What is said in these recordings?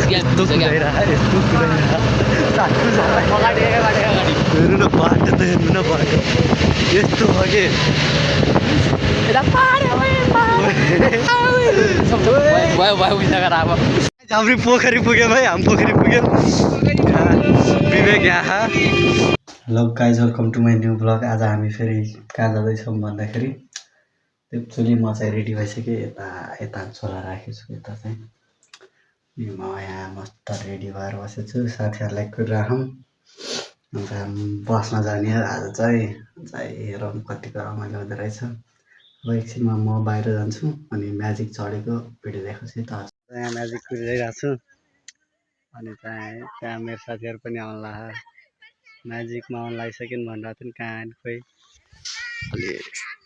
हेर्नु न बाटो त हेर्नु न बाटो यस्तो हो कि हामी पोखरी पुग्यौँ भाइ हामी पोखरी पुग्यौँ विवेक यहाँ। Hello guys welcome to my new blog. आज हामी फेरि कहाँ जाँदैछौँ भन्दाखेरि एक्चुअली म चाहिँ रेडी भइसकेँ। यता छोरा राखेको छु। यता चाहिँ म यहाँ मस्त रेडी भएर बसेको छु। साथीहरूलाई कुरिराखौँ अन्त बसमा जाने। आज चाहिँ हेरौँ कतिको रमाइलो हुँदो रहेछ। अब एकछिनमा म बाहिर जान्छु अनि म्याजिक चढेको भिडियो देखाउँछु त। यहाँ म्याजिक कुरिरहेको छु अनि त्यहाँ मेरो साथीहरू पनि आउनु लाग्यो। म्याजिकमा आउनु लागिसक्यो भनेर पनि कहाँ खोइ अलि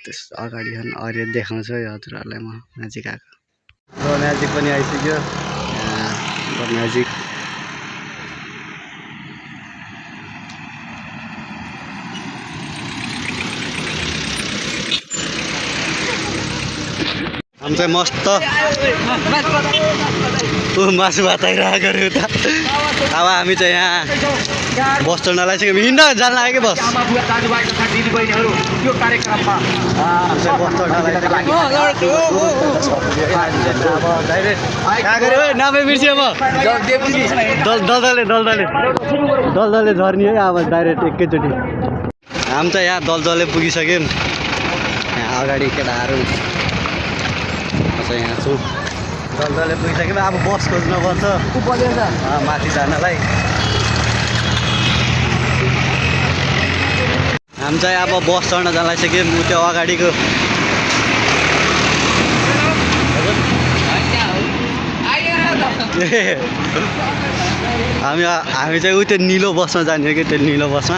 त्यस अगाडि अरू देखाउँछु है हजुरहरूलाई म म्याजिक आएको। म्याजिक पनि आइसक्यो। म्याजिक हामी चाहिँ मस्त मासु भात आइरहेको अरे उता। अब हामी चाहिँ यहाँ बस चढ्न लागिसक्यो। हिँड्न जान लाग्यो कि बस नामै बिर्सियो म। दलदले झर्ने है अब डाइरेक्ट एकैचोटि। हामी चाहिँ यहाँ दलदले पुगिसक्यौँ। यहाँ अगाडि केटाहरू यहाँ छु। दलदले पुगिसक्यो। अब बस खोज्नुपर्छ माथि जानलाई। हामी चाहिँ अब बस चढ्न जान लागिसक्यौँ। त्यो अगाडिको हामी चाहिँ त्यो निलो बसमा जाने कि त्यो निलो बसमा।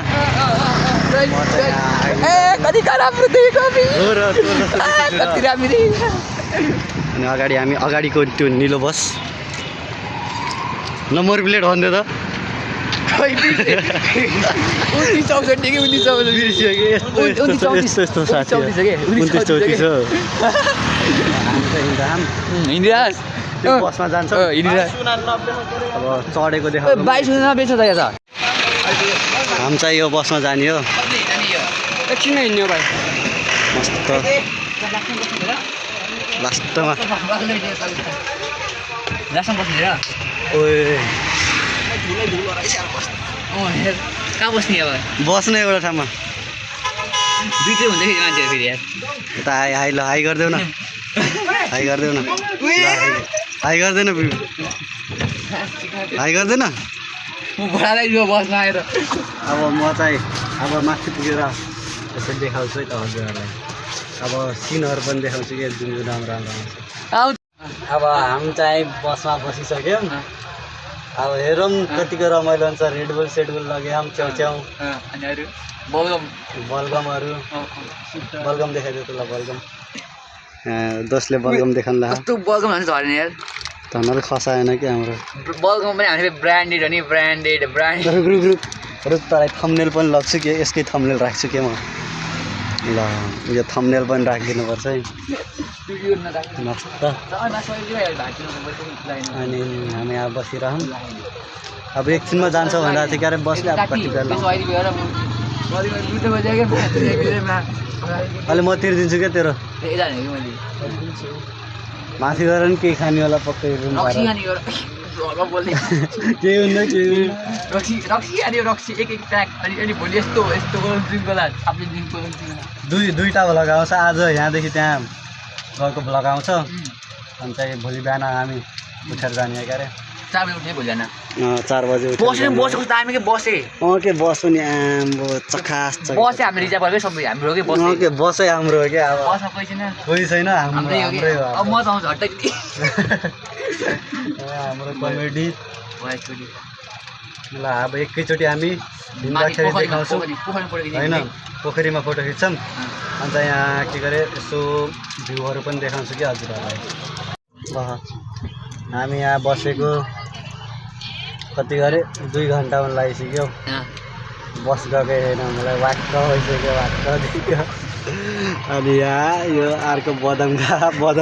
अनि अगाडि हामी अगाडिको त्यो निलो बस नम्बर प्लेट भन्दै त यस्तो साथी 29-34 हो। त्यो बसमा जान्छ अब चढेको देखाउँछ। हामी चाहिँ यो बसमा जाने हो। एकछिन हिँड्ने भाइ मस्त लास्टमा कहाँ बस्ने अब बस्ने एउटा ठाउँमा दुईटै हुन्छ फेरि मान्छेहरू फेरि यार। यता हाई ल हाई गरिदेऊ न। हाई गरिदेऊ न। हाई गर्दैन हाई गर्दैन। म घोडालाई यो बसमा आएर अब म चाहिँ अब माथि पुगेर यसो देखाउँछु है त हजुरहरूलाई। अब सिनहरू पनि देखाउँछु कि जुन जुन राम्रो राम्रो आउँछ। अब हामी चाहिँ बसमा बसिसक्यौँ। अब हेरौँ कतिको रमाइलो हुन्छ। रेडबुल सेडबुल लग्यौँ च्याउ अनि अरू बलगमहरू बलगम देखाइदियो त ल। बलगम दोस्ले बलगम देखाउनु ला। कस्तो बलगम हान्छ झरेन यार। धनले खसाएन कि हाम्रो बलगम पनि हामीले ब्रान्डेड हो नि। ब्रान्डेड तँलाई थम्बनेल पनि लग्छु कि यसकै थम्बनेल राख्छु कि म। ल यो थम्बनेल पनि राखिदिनुपर्छ है मस्त। अनि हामी यहाँ बसिरहौँ। अब एकछिनमा जान्छौँ भनेर चाहिँ क्यारे बस्ने। अब कति बेला अहिले म तिर्दिन्छु क्या तेरो। माथि गएर नि केही खाने होला पक्कै। केही हुन्न दुईवटा लगाउँछ। आज यहाँदेखि त्यहाँ गएको लगाउँछ अनि चाहिँ भोलि बिहान हामी उठेर जाने क्या अरे 4 बजे उठ्ने भोलि 4 बजे बसेको दामी के बसे के बस नि आम्बो चखास बस हामी रिजर्भ गरेकै सबै हाम्रो के बस के बसै हाम्रो हो क्या। अब बसमा कोही छैन हाम्रै हो। अब म त आउँछु हट्टै हाम्रो कमेडी ल। अब एकैचोटि हामी हिँड्दाखेरि देखाउँछौँ होइन। पोखरीमा फोटो खिच्छौँ अन्त यहाँ के गरे यसो भ्यूहरू पनि देखाउँछु कि हजुरहरूलाई। हामी यहाँ बसेको कति गरे 2 घन्टामा लागिसक्यो। बस गएकै छैन। मलाई वाक्क भइसक्यो। वाक्क अनि यहाँ यो अर्को बदाम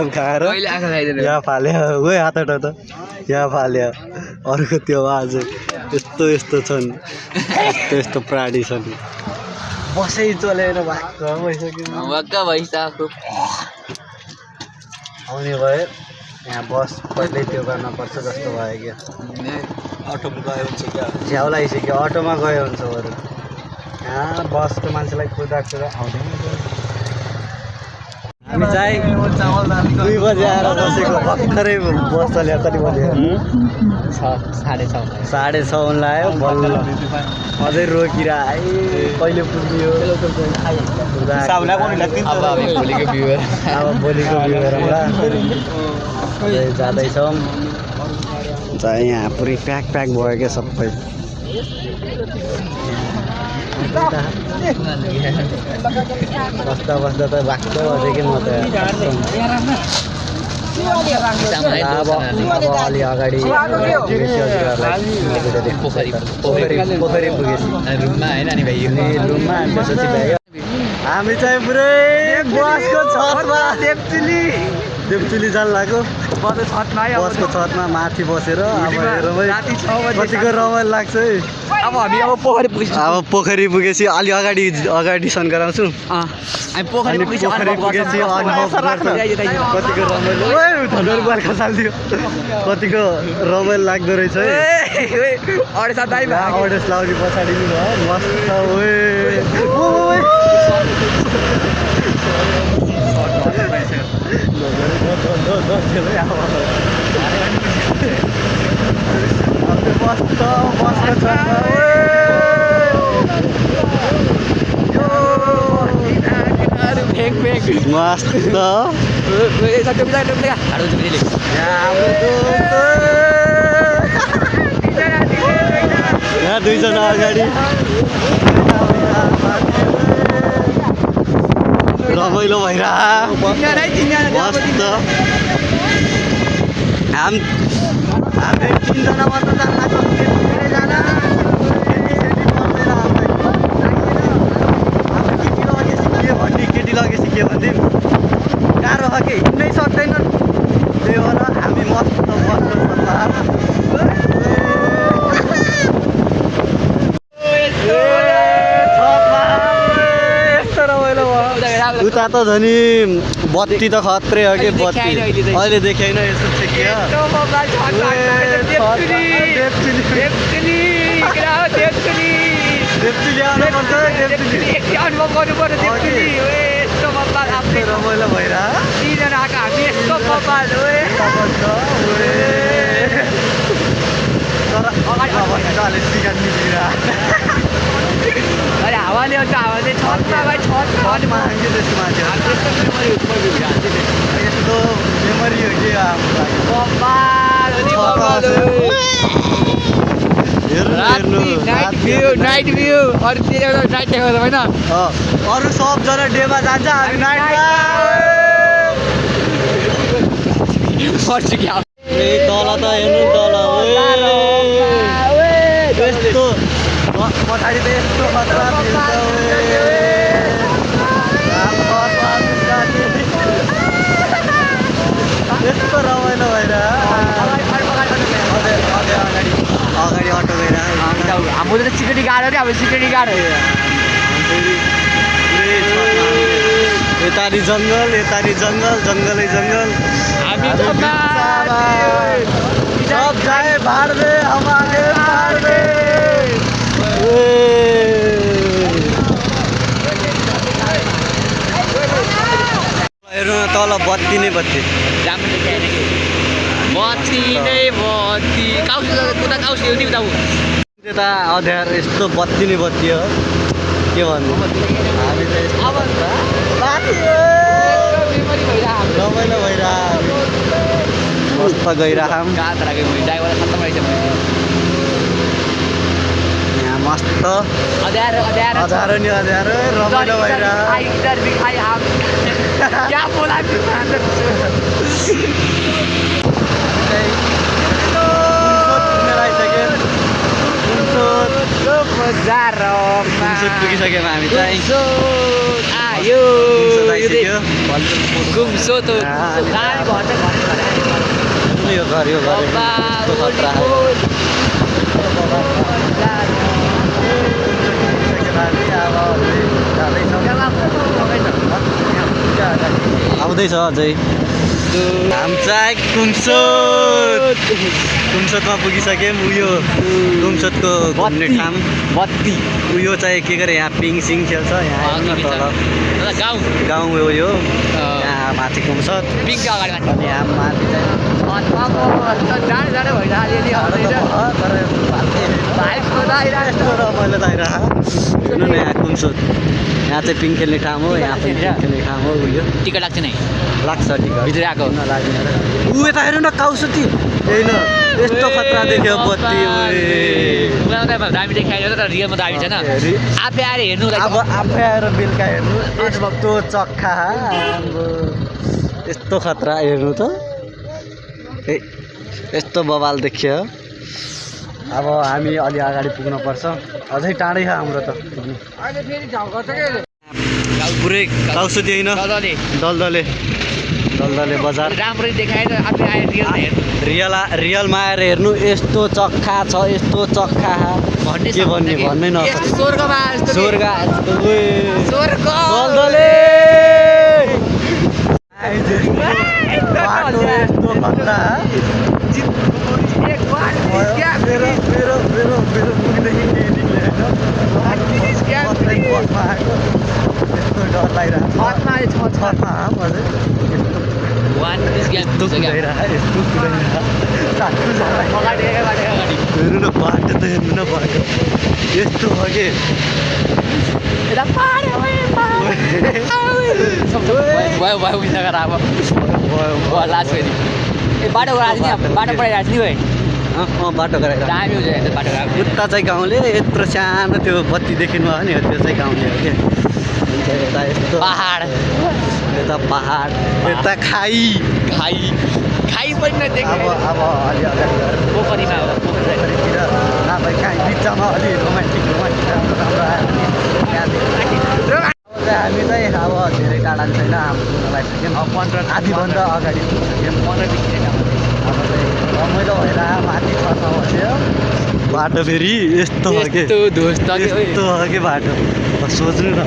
खाएर कहिले आँखा खाइदिनु यहाँ फाल्यो गयो हात त यहाँ फाल्यो अर्को त्यो आज यस्तो छन् यस्तो प्राणी छन् बसै चलेर भाग्छ भइसक्यो वाक्क भइसक्यो आउने भयो यहाँ बस पहिल्यै त्यो गर्न पर्छ जस्तो भयो क्या अटोमा गयो हुन्छ क्या झ्याउ लगाइसक्यो अटोमा गयो हुन्छ बरु यहाँ बसको मान्छेलाई कुदाएको आउँदैन हामी चाहिँ 2 बजे आएर बसेको भर्खरै बस चल्यो कति बजे 6:30 लाग्यो बल्ल अझै रोकिरा कहिले पुग्यो अब भोलिको बिउरा जाँदैछौँ चाहिँ यहाँ पुरै प्याक भयो क्या सबै बस्दा त बाक्छ अझै कि म त अब अलि अगाडि पोखरी पुगेपछि रुममा त्यसपछि भ्यायो हामी चाहिँ पुरै बसको छतमा देवचुली जान लाग्यो बसको छतमा माथि बसेर अब कतिको रमाइलो लाग्छ है अब हामी अब पोखरी पुगेपछि अलि अगाडि सन गराउँछु हामी पोखरी पुगेपछि कतिको रमाइलो धनुर खसालिदियो कतिको रमाइलो लाग्दो रहेछ है अडेस लाउने पछाडि मस्त मस्त यहाँ 2 जना अगाडि रमाइलो भइरहेको मस्त हामी 3 जना मात्र जान लाग्छ केटी लगेपछि के भन्थ्यौँ गाह्रो भयो कि हिँड्नै सक्दैन त्यही भएर हामी मस्त उता त झन् बत्ती त खत्रै हो कि बत्ती अहिले देखाइन यसो देखियो रमाइलो हावाले छतमा भाइ छतमा यस्तो मेमोरी हो कि नाइट भ्यू अरू नाइट देखाउँछ होइन अरू सबजना डेमा जान्छ हामी नाइटमा तल त हेर्नु तल यस्तो पछाडि त यस्तो खतरा यस्तो रमाइलो भएर अगाडि अटो गएर हाम्रो त सिक्युरिटी गार्ड हो कि अब सिक्युरिटी गार्ड हो यतारी जङ्गल जङ्गलै जङ्गल हामी सब जाए भाड दे हमारे भाड दे हेर्नु न तल बत्ती नै बत्ती त्यता अँध्यार यस्तो बत्ती नै बत्ती हो के भन्नु हामी त रमाइलो भइरहेको मस्त गइरहेको यहाँ मस्त अँध्यारो रमाइलो पुगिसक्यौँ हामी चाहिँ आइसक्यो घुम्सो त गाडी घर यो घर यस्तो खतरा आउँदैछ अझै हाम चाहिँ कुमसोतमा पुगिसक्यौँ उयो कुमसोतको घुम्ने ठाउँ बत्ती उयो चाहिँ के गरे यहाँ पिङ सिङ खेल्छ यहाँ तल गाउँ हो यो यहाँ माथि कुमसोत पिङको अगाडि अनि यहाँ माथि चाहिँ जाडो जाडो यस्तो रमाइलो दाइरा हेर्नु न यहाँ कुमसोत यहाँ चाहिँ पिङ खेल्ने ठाउँ हो यहाँ पनि पिङ खेल्ने ठाउँ हो उयो टिकट लाग्छ नि लाग्छ टिकट भित्र आएको नलाग्ने ऊ यता हेर्नु न काउसुती त्यही न यस्तो खतरा देख्यो बत्ती दामी देखाइयो तर रियलमा दामी छैन आफै आएर हेर्नु अब आफै आएर बेलुका हेर्नु यस्तो चक्खा आम्बो यस्तो खतरा हेर्नु त यस्तो बवाल देखियो अब हामी अलि अगाडि पुग्नुपर्छ अझै टाढै छ हाम्रो त पुग्नु पुरै काउसुती होइन दलदले बजार राम्ररी देखाएर आफै आएर रियलमा आएर हेर्नु यस्तो चक्खा छ यस्तो चक्खा के भन्ने भन्नै नसक्छ स्वर्गमा स्वर्ग दलदले बाटो यस्तो खतरा मेरो पुग्दैदेखि केही निक्लेन बसमा आएको यस्तो डर लागिरहेको छतमा हजुर यस्तो हेर्नु न बाटो त हेर्नु न बाटो यस्तो भयो कि बाटो पढाइरहेको नि बाटो गराएर दामी हुन्छ बाटो गराएको उता चाहिँ गाउँले यत्रो सानो त्यो बत्ती देखिनु भयो नि त्यो चाहिँ गाउँले हो कि यता यस्तो पहाड यता पहाड यता खाई पनि नदेख्नु अब अलि अगाडि पोखरीमा हो पोखरीतिर नभए कहीँ बिचमा अलि रोमान्टिक राम्रो आयो हामी चाहिँ अब धेरै टाढा छैन हाम्रो पुग्नलाई सक्यौँ 15 आधीभन्दा अगाडि पुगिसक्यौँ 15 अब चाहिँ रमाइलो भएर माथि छतमा बस्यो बाटो फेरि यस्तो हो कि बाटो सोच्नु न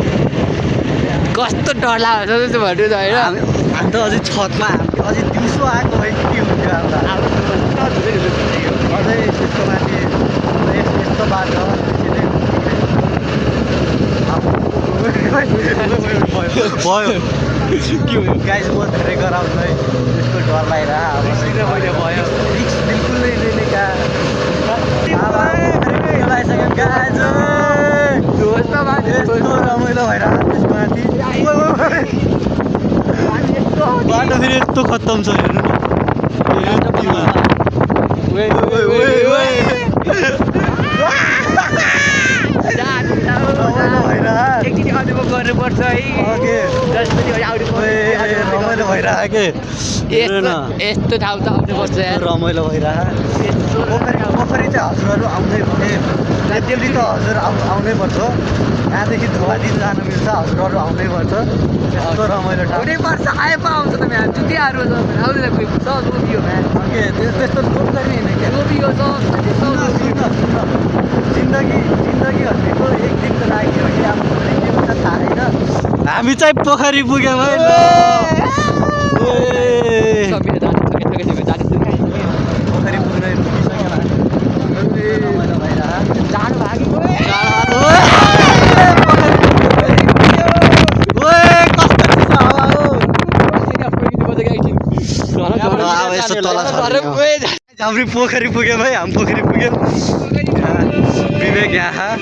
कस्तो डर लाग्छ जस्तो भन्नु त होइन हामी त अझै छतमा हामी अझै दिउँसो आएको है के हुन्थ्यो अझै त्यसको माथि यस्तो बाटो भयो गाइस म धेरै गराउँछ है त्यसको डर लागिरहेको भयो बिल्कुल नै लिने यस्तो रमाइलो भइरहेको त्यसको माथि बाटो फेरि यस्तो खत्तम छ हेर्नु एकचोटि अनुभव गर्नुपर्छ है रमाइलो भइरहेको के यस्तो ठाउँ त आउनुपर्छ रमाइलो भइरहेको पोखरी चाहिँ हजुरहरू आउँदै भने देउली त हजुर आउनै पर्छ यहाँदेखि धुवादी जानु मिल्छ हजुरहरू आउनै पर्छ यस्तो रमाइलो ठाउँ पर्छ आए पो आउँछ त म्याम चुतिहरू आउँदैन कोही लोभियो म्याम के त्यस्तो लोभ गर्ने होइन क्या लोभियो जिन्दगी भनेको एक दिनको लागि हो कि अब के हुन्छ थाहा छैन हामी चाहिँ पोखरी पुग्यौँ है पोखरी पुग्न पुगिसक्यौँ रमाइलो भइरहेको जानु भागेको हाम्रो पोखरी पुग्यौँ है हामी पोखरी पुग्यौँ विवेक यहाँ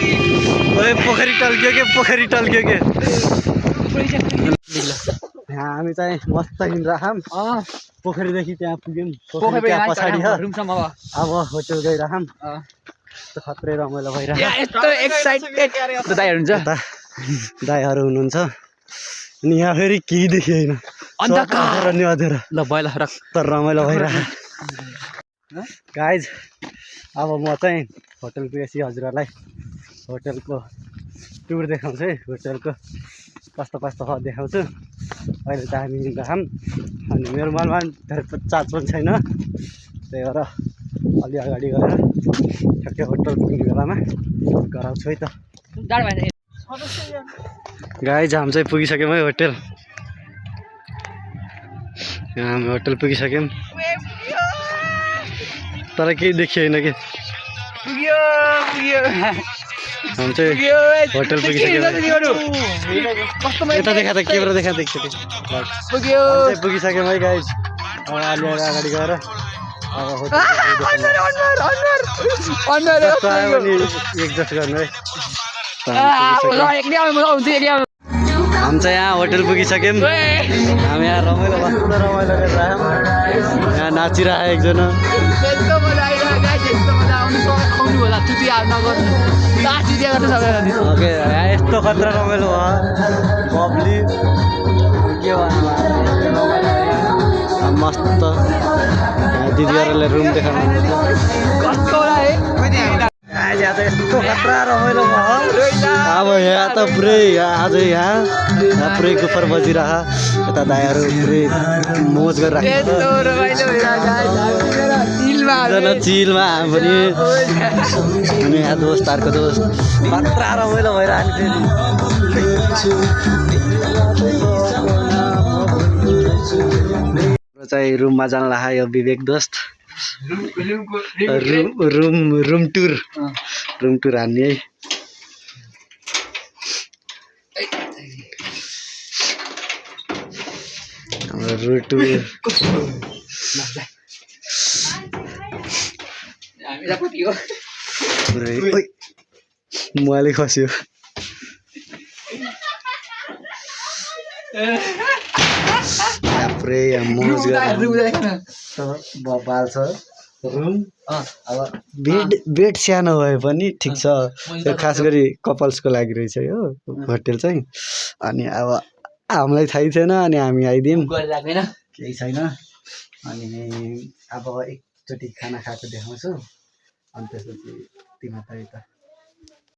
पोखरी टल्क्यो के यहाँ हामी चाहिँ मस्त हिँडिरहौँ पोखरीदेखि त्यहाँ पुग्यौँ पोखरी त्यहाँ पछाडि अब होटल गइरहौँ खत्रै रमाइलो भइरहेको दाइहरू हुनुहुन्छ अनि यहाँ फेरि केही देखिएन अनि अँधेर ल बैला तर रमाइलो भइरहेको गाइज अब म चाहिँ होटल पुगेपछि हजुरहरूलाई होटलको टुर देखाउँछु है होटलको कस्तो देखाउँछु अहिले त हामी हिँड्छौँ अनि मेरो मनमा धेरै चार्ज पनि छैन त्यही भएर अलि अगाडि गएर ठ्याक्कै होटल पुग्ने बेलामा गराउँछु है त गाइज हामी चाहिँ पुगिसक्यौँ है होटल यहाँ हामी होटल पुगिसक्यौँ तर केही देखिएन कि हामी चाहिँ होटल पुगिसक्यौँ यता देखा त क्यामेरा देखा पुगिसक्यौँ है गाइज अब अलि अगाडि गएर अब एडजस्ट गर्नु है हामी चाहिँ यहाँ होटल पुगिसक्यौँ हामी यहाँ रमाइलो मस्त रमाइलो गरिरहेछौँ यहाँ नाचिरहेको एकजना ओके यहाँ यस्तो खतरा रमाइलो भयो बब्ली के भन्नु मस्त दिदीहरूले रुम देखाउनु आज त यस्तो खतरा रमाइलो भयो अब यहाँ त पुरै आज यहाँ पुरै गुफर बजिरह यता दायाहरू पुरै मोज गरिरहेको चिलमा हामी पनि अनि यहाँ दोस्तहरूको दोस्त खतरा रमाइलो भइरहन्छ चाहिँ रुममा जान लाग्यो यो विवेक दोस्त रुम टुर हान्ने है हाम्रो टुर मैले खस्यो पुरै मोज बबाल छ रुम अब बेड सानो भए पनि ठिक छ त्यो खास गरी कपल्सको लागि रहेछ यो होटेल चाहिँ अनि अब हामीलाई थाहै थिएन अनि हामी आइदियौँ केही छैन अनि अब एकचोटि खाना खाएको देखाउँछु अनि त्यसपछि तिमीलाई त